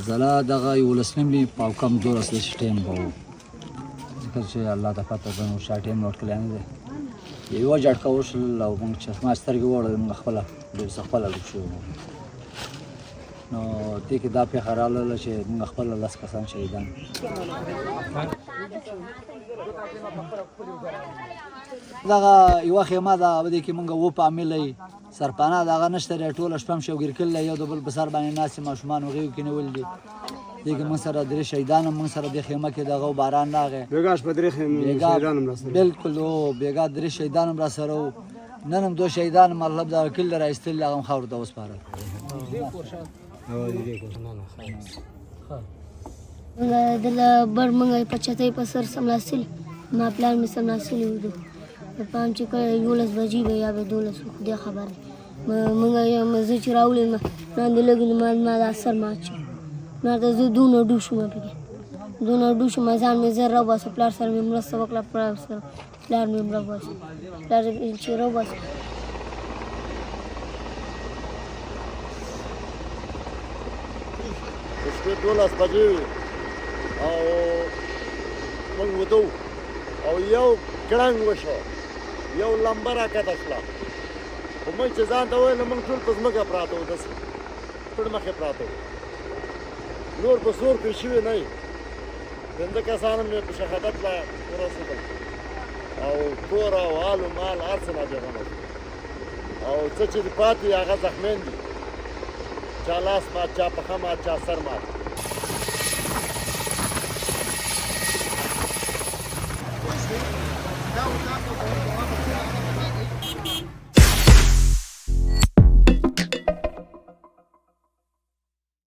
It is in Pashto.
زلزله دغه 11 نیمې او کم 12 ټایم به و ځکه چې الله ته پته ده نو شا ټایم نوټ کړی نه دی یوه جټکه وشول او موږ چې ما سترګې وړلې موږ خپله ډېر څه خپله ډوب شوي وو نو دې کې دا پېښه راغله چې موږ خپله 10 کسان شهیدان دغه یوه خیمه ده په دې کې موږ 7 فامیلی سرپناه دغه نشته دی ټوله شپه هم شوګیر کړي یو د بل په سر باندې ناست ماشومان هغوی کې نیولي دي دې کې موږ سره 3 شهیدان هم موږ سره دې خیمه کې دغه باران راغی بېګا شپه 3 شهیدان هم راسره بلکل هو بېګا 3 شهیدان هم راسره وو نن هم 2 شهیدان مطلب دغه کلي را ایستلي هغه هم خاورو ته وسپاره دله بر موږ په چتۍ په سر سملاسل ما پلان مې سملاسلی و د پام چې کله 11 بجې به یا به 12 خدای خبر موږ زه چې راولم لاندې لږ ما دا سر مات شو ما ته زه دونه ډوب شوم پکې دونه ډوب شوم ځان مې زر راوباسه پلار سره مې مرسته وکړه پلار مې راوباسه پلار چې راوباسه شپې 12 بجې وې او موږ وتو او یو کړنګ وشو یو لمبه راکته شوه خو موږ چې ځان ته وویل موږ ټول په ځمکه پراته وو داسې پړ مخې پراته وو نور په سور پرې شوي نه وي 15 کسان مې په شهادت لا ورسېدل او کور او حال و مال هر څه ناجوړه او څه چې دي پاتې هغه زخمیان دي چا لاس مات چا پښه مات چا سر مات